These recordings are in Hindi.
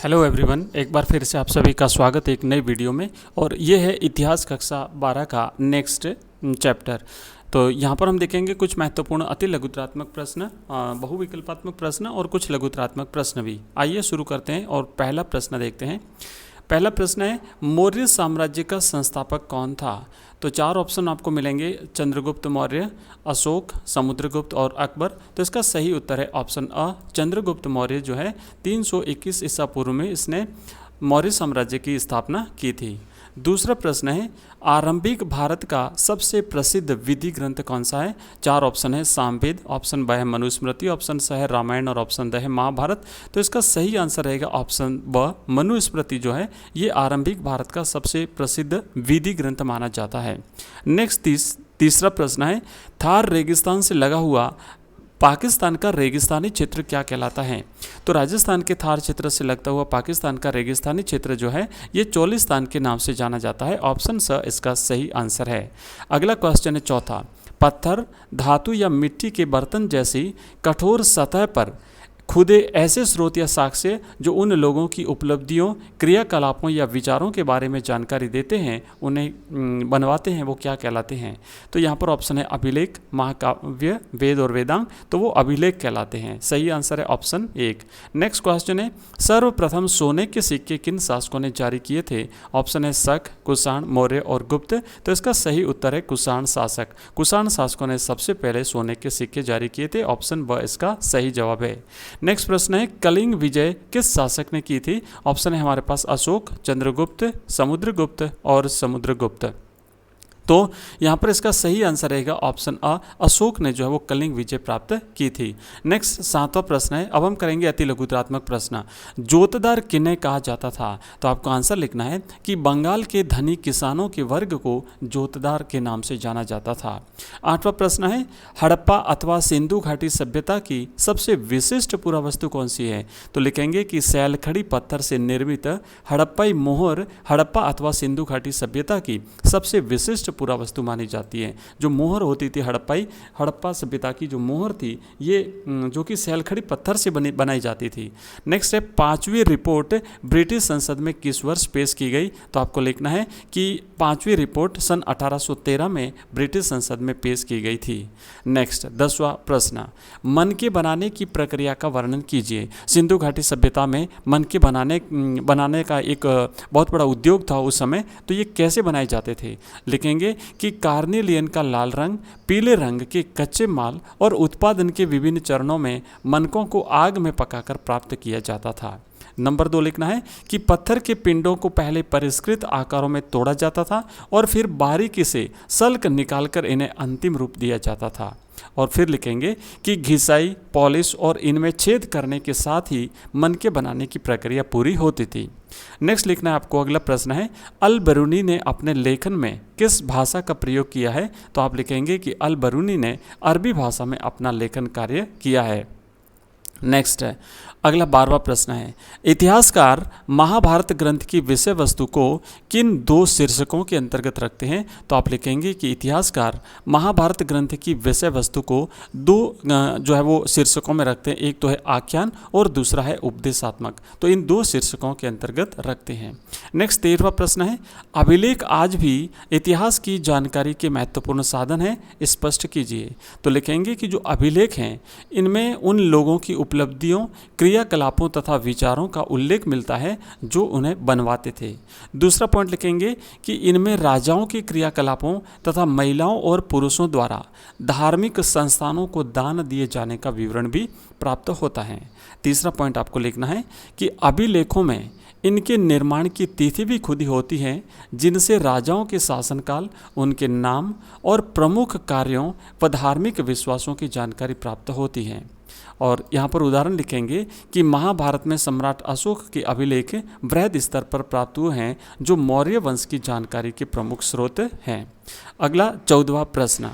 हेलो एवरीवन, एक बार फिर से आप सभी का स्वागत है एक नई वीडियो में। और ये है इतिहास कक्षा 12 का नेक्स्ट चैप्टर। तो यहाँ पर हम देखेंगे कुछ महत्वपूर्ण अति लघुतरात्मक प्रश्न, बहुविकल्पात्मक प्रश्न और कुछ लघुतरात्मक प्रश्न भी। आइए शुरू करते हैं और पहला प्रश्न देखते हैं। पहला प्रश्न है, मौर्य साम्राज्य का संस्थापक कौन था? तो चार ऑप्शन आपको मिलेंगे, चंद्रगुप्त मौर्य, अशोक, समुद्रगुप्त और अकबर। तो इसका सही उत्तर है ऑप्शन अ, चंद्रगुप्त मौर्य जो है 321 ईसा पूर्व में इसने मौर्य साम्राज्य की स्थापना की थी। दूसरा प्रश्न है, आरंभिक भारत का सबसे प्रसिद्ध विधि ग्रंथ कौन सा है? चार ऑप्शन है, सामवेद, ऑप्शन ब है मनुस्मृति, ऑप्शन स है रामायण और ऑप्शन द है महाभारत। तो इसका सही आंसर रहेगा ऑप्शन ब, मनुस्मृति जो है ये आरंभिक भारत का सबसे प्रसिद्ध विधि ग्रंथ माना जाता है। नेक्स्ट तीसरा प्रश्न है, थार रेगिस्तान से लगा हुआ पाकिस्तान का रेगिस्तानी क्षेत्र क्या कहलाता है? तो राजस्थान के थार क्षेत्र से लगता हुआ पाकिस्तान का रेगिस्तानी क्षेत्र जो है ये चोलिस्तान के नाम से जाना जाता है। ऑप्शन स इसका सही आंसर है। अगला क्वेश्चन है चौथा, पत्थर, धातु या मिट्टी के बर्तन जैसी कठोर सतह पर खुदे ऐसे स्रोत या साक्ष्य जो उन लोगों की उपलब्धियों, क्रियाकलापों या विचारों के बारे में जानकारी देते हैं, उन्हें बनवाते हैं, वो क्या कहलाते हैं? तो यहाँ पर ऑप्शन है अभिलेख, महाकाव्य, वेद और वेदांग। तो वो अभिलेख कहलाते हैं। सही आंसर है ऑप्शन 1। नेक्स्ट क्वेश्चन है, सर्वप्रथम सोने के सिक्के किन शासकों ने जारी किए थे? ऑप्शन है शक, कुषाण, मौर्य और गुप्त। तो इसका सही उत्तर है कुषाण शासक। कुषाण शासकों ने सबसे पहले सोने के सिक्के जारी किए थे। ऑप्शन ब इसका सही जवाब है। नेक्स्ट प्रश्न है, कलिंग विजय किस शासक ने की थी? ऑप्शन है हमारे पास अशोक, चंद्रगुप्त, समुद्रगुप्त और समुद्रगुप्त। तो यहाँ पर इसका सही आंसर रहेगा ऑप्शन अ, अशोक ने जो है वो कलिंग विजय प्राप्त की थी। नेक्स्ट सातवां प्रश्न है, अब हम करेंगे अति लघुतरात्मक प्रश्न। जोतदार किन्हें कहा जाता था? तो आपको आंसर लिखना है कि बंगाल के धनी किसानों के वर्ग को जोतदार के नाम से जाना जाता था। आठवां प्रश्न है, हड़प्पा अथवा सिंधु घाटी सभ्यता की सबसे विशिष्ट पुरावस्तु कौन सी है? तो लिखेंगे कि सैलखड़ी पत्थर से निर्मित हड़प्पाई मोहर हड़प्पा अथवा सिंधु घाटी सभ्यता की सबसे विशिष्ट पुरावस्तु मानी जाती है। जो मोहर होती थी हड़प्पा सभ्यता की जो मोहर थी ये जो कि सैलखड़ी पत्थर से बनाई जाती थी। नेक्स्ट है, पांचवी रिपोर्ट ब्रिटिश संसद में किस वर्ष पेश की गई? तो आपको लिखना है कि पांचवी रिपोर्ट सन 1813 में ब्रिटिश संसद में पेश की गई थी। नेक्स्ट 10वां प्रश्न, मनके बनाने की प्रक्रिया का वर्णन कीजिए। सिंधु घाटी सभ्यता में मनके बनाने का एक बहुत बड़ा उद्योग था उस समय। तो ये कैसे बनाए जाते थे? लिखेंगे कि कार्नेलियन का लाल रंग, पीले रंग के कच्चे माल और उत्पादन के विभिन्न चरणों में मनकों को आग में पकाकर प्राप्त किया जाता था। नंबर 2 लिखना है कि पत्थर के पिंडों को पहले परिष्कृत आकारों में तोड़ा जाता था और फिर बारीकी से सल्क निकालकर इन्हें अंतिम रूप दिया जाता था। और फिर लिखेंगे कि घिसाई, पॉलिश और इनमें छेद करने के साथ ही मनके बनाने की प्रक्रिया पूरी होती थी। नेक्स्ट लिखना है आपको, अगला प्रश्न है, अल बरूनी ने अपने लेखन में किस भाषा का प्रयोग किया है? तो आप लिखेंगे कि अल बरूनी ने अरबी भाषा में अपना लेखन कार्य किया है। नेक्स्ट है अगला 12वां प्रश्न है, इतिहासकार महाभारत ग्रंथ की विषय वस्तु को किन दो शीर्षकों के अंतर्गत रखते हैं? तो आप लिखेंगे कि इतिहासकार महाभारत ग्रंथ की विषय वस्तु को दो जो है वो शीर्षकों में रखते हैं। एक तो है आख्यान और दूसरा है उपदेशात्मक। तो इन दो शीर्षकों के अंतर्गत रखते हैं। नेक्स्ट 13वां प्रश्न है, अभिलेख आज भी इतिहास की जानकारी के महत्वपूर्ण साधन है, स्पष्ट कीजिए। तो लिखेंगे कि जो अभिलेख हैं इनमें उन लोगों की उपलब्धियों, क्रियाकलापों तथा विचारों का उल्लेख मिलता है जो उन्हें बनवाते थे। दूसरा पॉइंट लिखेंगे कि इनमें राजाओं के क्रियाकलापों तथा महिलाओं और पुरुषों द्वारा धार्मिक संस्थानों को दान दिए जाने का विवरण भी प्राप्त होता है। तीसरा पॉइंट आपको लिखना है कि अभिलेखों में इनके निर्माण की तिथि भी खुदी होती है, जिनसे राजाओं के शासनकाल, उनके नाम और प्रमुख कार्यों व धार्मिक विश्वासों की जानकारी प्राप्त होती है। और यहाँ पर उदाहरण लिखेंगे कि महाभारत में सम्राट अशोक के अभिलेख वृहद स्तर पर प्राप्त हुए हैं, जो मौर्य वंश की जानकारी के प्रमुख स्रोत हैं। अगला 14वां प्रश्न,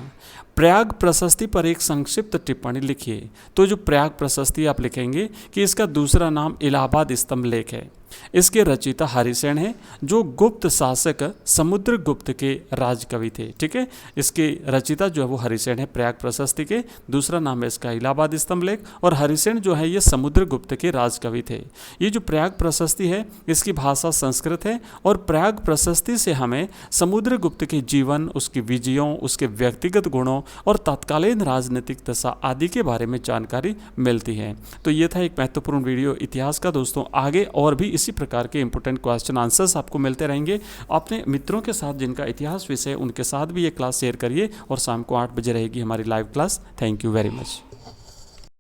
प्रयाग प्रशस्ति पर एक संक्षिप्त टिप्पणी लिखिए। तो जो प्रयाग प्रशस्ति आप लिखेंगे कि इसका दूसरा नाम इलाहाबाद स्तंभ लेख है। इसके रचयिता हरिसेन है, जो गुप्त शासक समुद्रगुप्त के राजकवि थे। ठीक है, इसके रचयिता जो है वो हरिसेन है प्रयाग प्रशस्ति के, दूसरा नाम है इसका इलाहाबाद स्तंभ लेख, और हरिसेन जो है ये समुद्रगुप्त के राजकवि थे। ये जो प्रयाग प्रशस्ति है इसकी भाषा संस्कृत है, और प्रयाग प्रशस्ति से हमें समुद्रगुप्त के जीवन, उसकी विजयों, उसके व्यक्तिगत गुणों और तत्कालीन राजनीतिक दशा आदि के बारे में जानकारी मिलती है। तो ये था एक महत्वपूर्ण वीडियो इतिहास का। दोस्तों आगे और भी इसी प्रकार के इंपॉर्टेंट क्वेश्चन आंसर्स आपको मिलते रहेंगे। अपने मित्रों के साथ जिनका इतिहास विषय उनके साथ भी ये क्लास शेयर करिए, और शाम को 8 बजे रहेगी हमारी live class. Thank you very much.